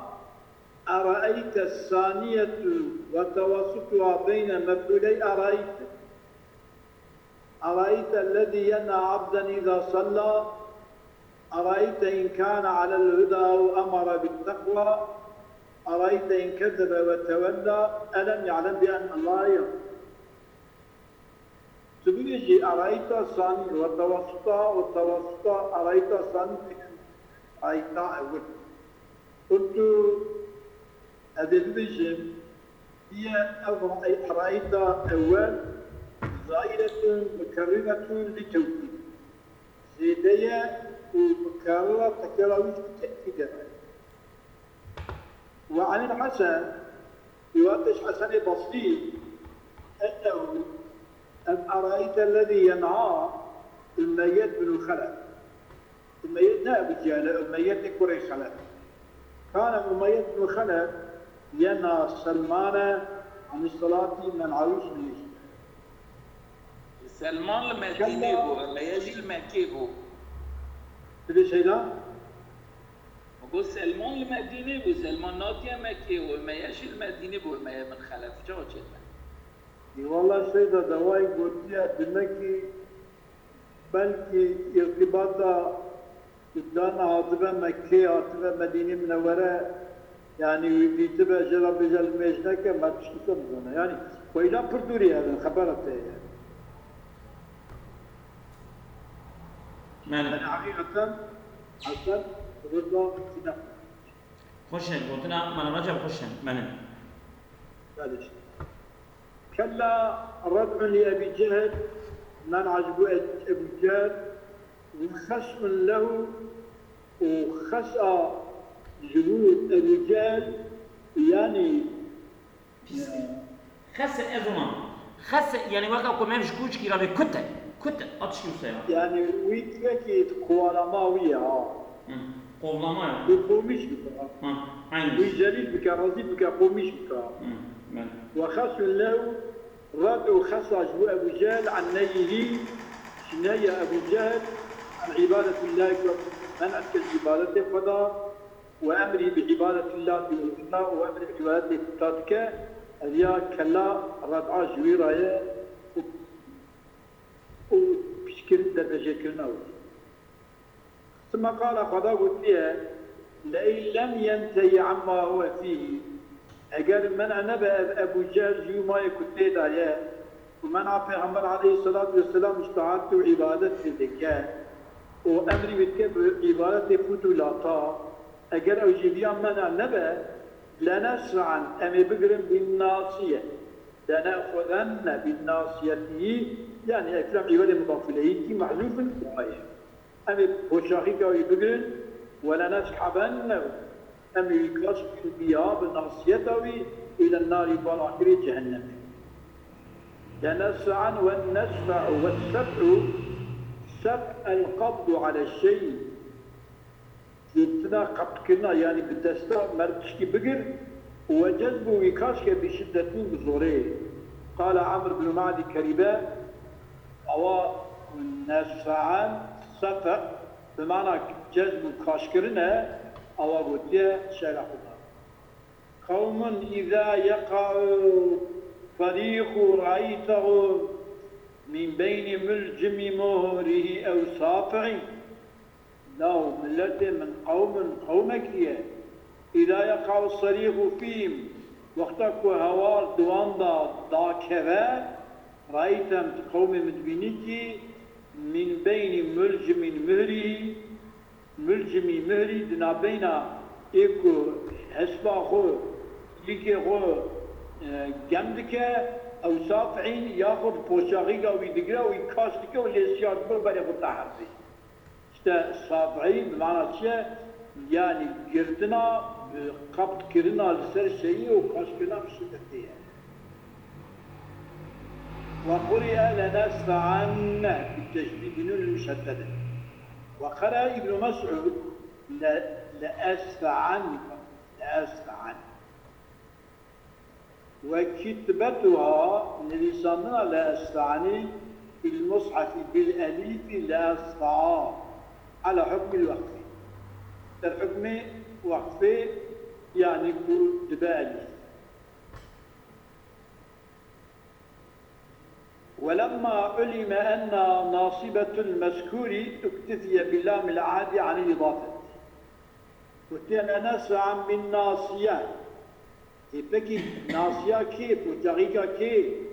[SPEAKER 1] أرأيت الثانية وتوسطها بين مفعولي أرأيت الذي ينهى عبدا إذا صلى أرأيت إن كان على الهدى أو أمر بالتقوى أرأيت إن كذب وتولى ألم يعلم بأن الله يرى تبيجي أرأيت الثاني والتوسطها أرأيت الثاني أرأيت أول قلت أدبيجم هي أرأيت أول زائدة مكررة لتوكيد زيدية ومكررة تكرارية بالتأكيد وعن الحسن يواتش حسن بصري أنه أم أرأيت الذي ينهى الميت بن الخلف الميت نائب الجهل الميت كري خلف كان الميت بن الخلف ينهى سلمان عن الصلاة من العروس من يجي
[SPEAKER 3] سلمان لما تجيبه لما يجي المكيبه
[SPEAKER 1] تبي سيدا؟
[SPEAKER 3] أقول سلمان المدينة بو سلمان ناتيا مكي وما يجي المدينة بو ما من خلف جاء جدا
[SPEAKER 1] والله سيدة دواي قلتيها بمكي بلكي ارتباطا قدانا عاطبة مكي عاطبة مدينة منورة يعني بيتبع جرى بجل ميجنك ما تشتكم زنا يعني وإلا بردوري هذا خبرته يعني
[SPEAKER 2] ماله
[SPEAKER 1] أنا حقيقة حسن رضا سنة
[SPEAKER 2] خوشن قلتنا من رجب خوشن ماله
[SPEAKER 1] معلش كلا ردع لأبي جهل من عجبه أبي جهل وخشم له وخشى جنود أبي جهل يعني
[SPEAKER 2] خس أزوما خس يعني وقع كمامش كوش كي رابي كتة أتشي وسيا
[SPEAKER 1] يعني ويتكي كوالاماوية
[SPEAKER 2] قولما
[SPEAKER 1] وقوميش بك
[SPEAKER 2] عين
[SPEAKER 1] ويجليل بك رزيل بك قوميش بك وخشم له رد وخصى جنود أبي جهل عن نيه شنية أبي جهل عن عبادة الله منعت العبادة فضا وأمري بعبادة الله بالإثناء وأمري بعبادة فتاتك هذه كلا ردعة جويرة وبشكل درجة كلنا ثم قال قضاء قلت لها لئن لم ينتهي عما هو فيه أقال من أنا أبو جهل جيو ما يكتلت عليه ومنع پیغمبر عليه الصلاة والسلام اشتعادت عبادة الذكاء وأمري بك عبادة فتولاتا أجر أو جديان منع نبأ لنسرعا أمي بقرن بالناصية لنأخذن بالناصية يعني أكلام عبادة مضاف إليه كي محذوف القرآن أمي بوشاخيك أو بقرن ولنسحبن أمي يكشف بها بالناصية إلى النار بالآخر جهنم لنسرعا والنسرع والسبع سبع القبض على الشيء يبتنا قبض كنا يعني بالدستة مرتشكي بقر وجذب ويكاشك بشدة بزوره قال عمرو بن معدي كريبا أو نسعان سفق بمعنى جذب كاشكرنا أو قلتيا شرحنا قوم إذا يقع فريق رأيته من بين ملجم مهره أو صافع له ملة من قومك إذا يقع الصريخ فيهم وقتك هوار دوان دا كذا رأيتم قوم مدبينيكي من بين ملجم مهري دنا بين إيكو حسبا خو لكي خو جمدك أو صافعين ياخذ بوشاغيقا ويدقرا ويكاشتك وليسيات بربري خطاحر فيه صافعين بمعنى شيء يعني قردنا قبض كرنا لسر شيء وكاشكنا بشدتها وقرئ لنسفعن بالتشديد نون المشددة وقرأ ابن مسعود لأسفعن وكتبتها لساننا لأسفعني في المصحف بالأليف لأسفعا على حكم الوقف الحكم وقفه يعني كل دبالي ولما علم أن ناصبة المذكور اكتفي بلام العهد عن الإضافة وكان نسعا من ناصيات peki nasiya ki, puçağıka ki,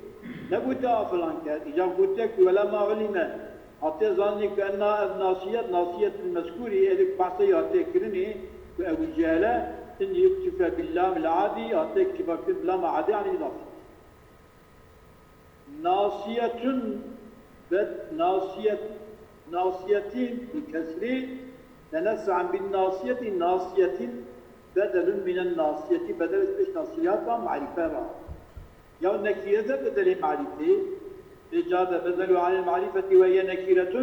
[SPEAKER 1] ne bu da falan ki? İcab kutek ve lama ulime. Hatta zanni ki enna nasiyetul mezkuri elik bahse hatta kirini ve Ebu Cehil'e in yuktife billamil adi hatta iktifakir billama adi yani idafet. Nasiyetun ve nasiyetin bi kesri lenas'an bin nasiyetin بدل من الناصية بدل اسمش ناصيات ومعرفة يا النكيرة بدل معرفة إجازة بدل عن المعرفة وهي نكيرة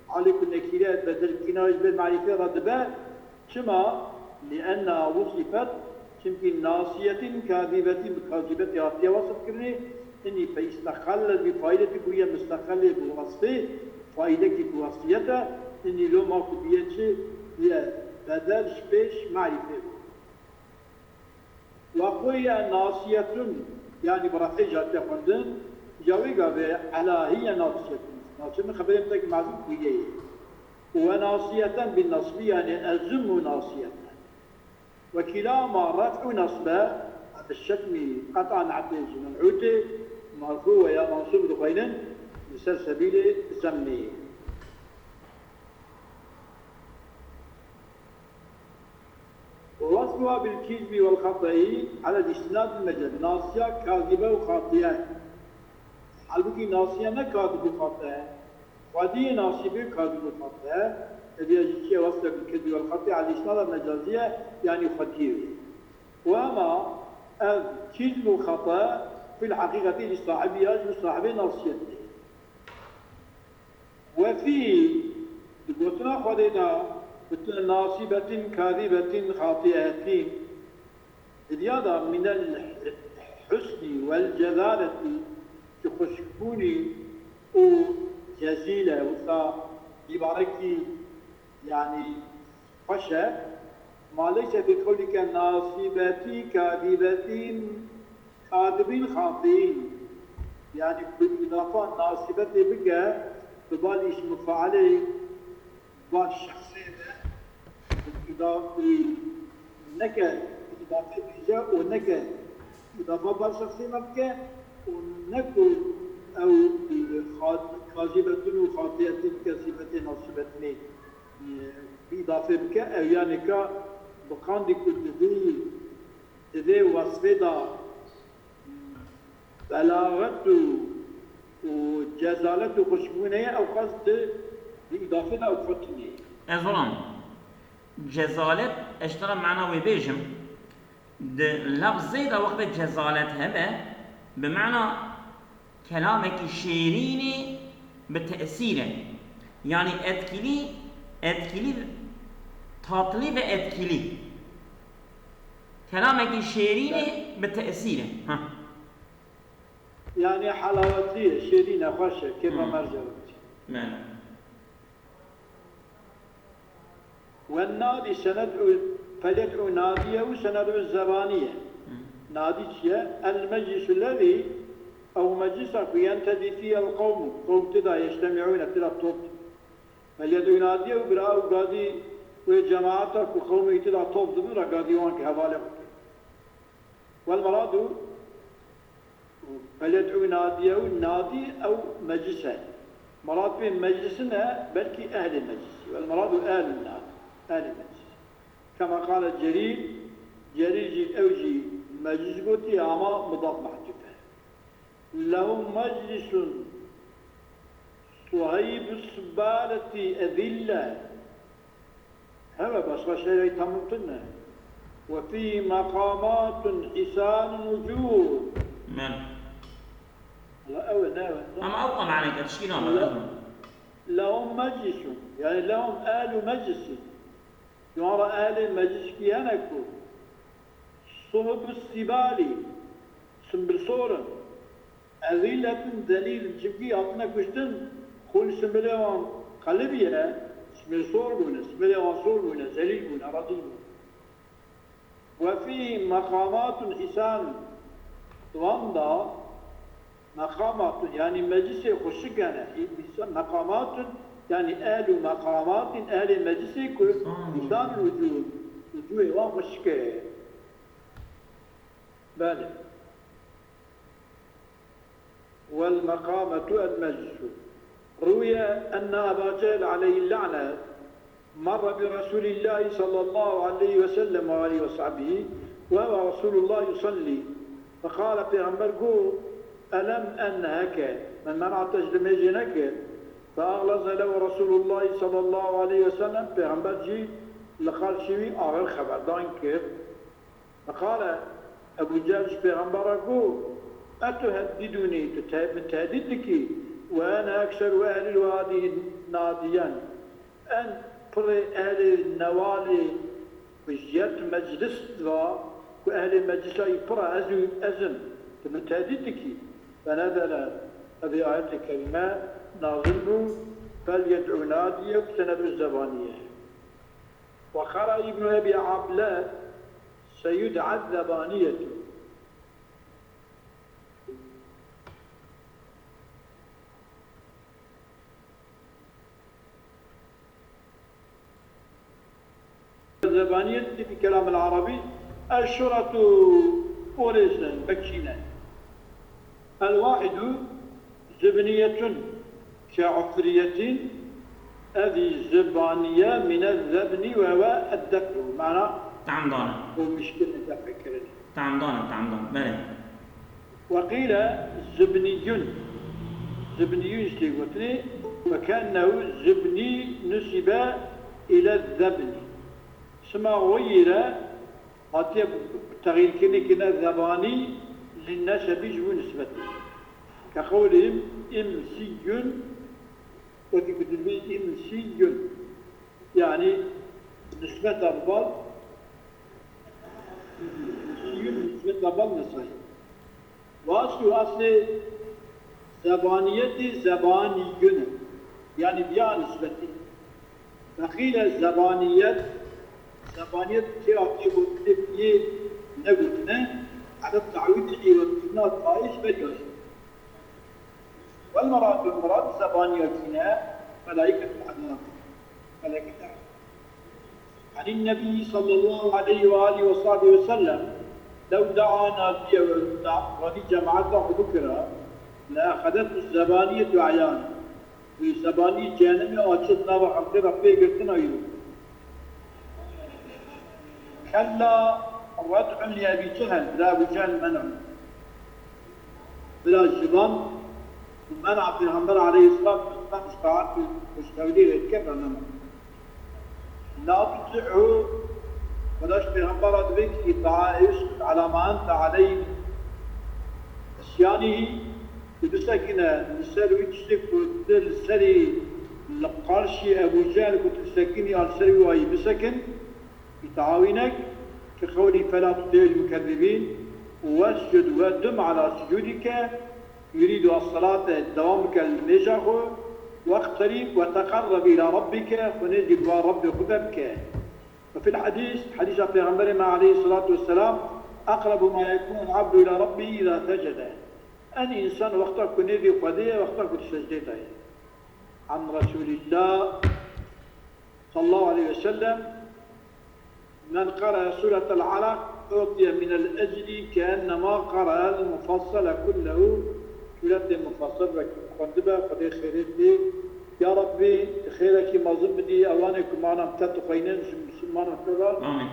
[SPEAKER 1] عليك النكيرة بدل كناية بالمعرفة ردبة شما لأنها وصفت يمكن ناصية كاذبة بكاذبة عطية وصف كرني إني فيستقل بفائدة بوية مستقل بوصفه فائدة بوصفية إني لو ما كبيرش بدل شبش معرفة وقرئ ناصية يعني برافي جاتي خوندن جاوي قابي على هي ناصية ناصية خبرين تك معزوم كوية وناصية بالنصب يعني أزم ناصية وكلاهما رفع نصبه بالشتم قطعا عبد منعوته مرفوع يا منصوب دخيلا لسلسبيل زمني ووصفها بالكذب والخطأ على الاستناد المجد ناصية كاذبة وخاطئة حالبكي ناصية ما كاذب وخاطئة ودي ناصبة كاذب وخاطئة إذا يجي وصف بالكذب والخطأ على الاستناد المجازية يعني خطير وما الكذب والخطأ في الحقيقة لصاحبه ناصية وفي قلتنا خذنا ناصبة كاذبة خاطئة زيادة من الحسن والجلالة تخشكوني وجزيلة وصا يباركي يعني خشة ما ليس في قولك ناصبة كاذبة كاذبين خاطئين يعني بالإضافة ناصبة بقى ببال اسم فعله بال الشخصية إضافة نكا إضافة بجاء ونكا إضافة بال شخصية مكة ونكو أو كاذبة وخاطئة كاذبة ناصبة بإضافة بك أو يعني كا بقاندي كل ذي وصفة بلاغته وجزالته خشبونية أو قصد بإضافة أو فتنية
[SPEAKER 2] أظلم جزالت اشتغل معنا ويبيجم لفظ زيادة وقت جزالت هبه بمعنى كلامك شيريني بالتأثير يعني أتكلي تاطلي بأتكلي كلامك شيريني بالتأثير ها
[SPEAKER 1] يعني حلاوتية شيرينة خوشة كما مرجعت
[SPEAKER 2] نعم
[SPEAKER 1] والنادي سندعو فليدعو ناديه وسندعو الزبانية نادي المجلس الذي أو مجلسك ينتدي فيه القوم قوم تدا يجتمعون تدا طوب فليدعو ناديه وبرأوا قادي وجماعتك وقوم تدا طوب دمرا قادي وانك هوالك والمراد فليدعو ناديه النادي أو مجلسه مراد بين مجلسنا بلكي أهل المجلس والمراد أهل النادي أهل المجلس كما قال الجليل جي أوجي مجلس قوتي أما مضاف محجوبة لهم مجلس صهيب السبالة أذلة هذا بس شيء يتمطنا وفي مقامات حسان وجود
[SPEAKER 2] من
[SPEAKER 1] لا أول
[SPEAKER 2] أما أبقى معنا كتشكينا
[SPEAKER 1] لهم مجلس يعني لهم آل مجلس يرى آل المجلس كيانكو صهب السبالي سنبرصورا أذلة دليل جبكي أطنا كشتن خول سنبليوان قلبيها سنبرصور بونا سنبليوان صور بونا زليل بونا رضيل بونا وفي مقامات حسان واندا مقامات يعني مجلس خشكنا مقامات يعني آل مقامات أهل مجلس حسان الوجود وجوه وخشكه بالي والمقامة المجلس روي أن أبا جهل عليه اللعنة مر برسول الله صلى الله عليه وسلم وآله وصحبه وهو رسول الله يصلي فقال في عمركو ألم أنهك من منع تجدمجنك فأغلظ له رسول الله صلى الله عليه وسلم في عمرجي لقال شوي آخر خبر دانكر فقال أبو جهل في عمركو أتهددني تهددك وأنا أكثر أهل الوادي ناديا أن أهل النوالي وجيت مجلس وأهل المجلس يبرى أزم تهددك فنزل هذه آية الكريمة ناظم فليدعو ناديه بسند الزبانية وقرأ ابن أبي عبلة سيدعى الزبانية زبانية في كلام العربي الشرة أوريسا بكشينا الواحد زبنية كعفرية هذه زبانية من الزبن وهو الدفع معنى
[SPEAKER 2] تعمدان
[SPEAKER 1] هو مشكلة تفكرني
[SPEAKER 2] تعمدان بله
[SPEAKER 1] وقيل زبني استيقظني وكأنه زبني نسب إلى الذبن سما غير هاتي تغيير كنا ذباني للناس بيجوا نسبته كقولهم إمسي وتقول لي إمسي يعني نسبة البال نسبة البال نصحي وأصل زبانية زباني يعني بيان نسبتي فقيل زبانية تياتي وتبيه نقولنا على التعويض إلى الطائش باليوش والمراد زبانيتنا ملائكة العذاب عن النبي صلى الله عليه وآله وصحبه وسلم لو دعانا في وفي جماعته بكرة لأخذت الزبانية عيانا في زبانية جهنم أجدنا وحمد ربي قلتنا يوم كلا ردع لأبي جهل لا أبو جهل منع بلا الجبان منع في الغنبر عليه الصلاة والسلام مستعد مستوليه الكبر نمع لا تطيعه ولاش في الغنبر أدريك إطاعة يسكت على ما أنت عليه اسيانه بسكنة نسال ويتشتك ودل سري لقارشي أبو جهل كنت سكني على سري وهي بسكن يتعاونك كقولي فلا تطيع المكذبين واسجد ودم على سجودك يريد الصلاة دوامك المجاخ واقترب وتقرب إلى ربك ونجد رب خذبك وفي الحديث حديث پیغمبر عليه الصلاة والسلام أقرب ما يكون العبد إلى ربه إذا سجد أن إنسان وقتك كنيدي قدية وقتك تسجد عن رسول الله صلى الله عليه وسلم من قرأ سورة العلق أعطي من الأجر كأنما قرأ المفصل كله سورة المفصل وكندبه قد خيرتي يا ربي خيرك ما زبدي أوانك معنا امتدت قينين سمانا كذا
[SPEAKER 2] آمين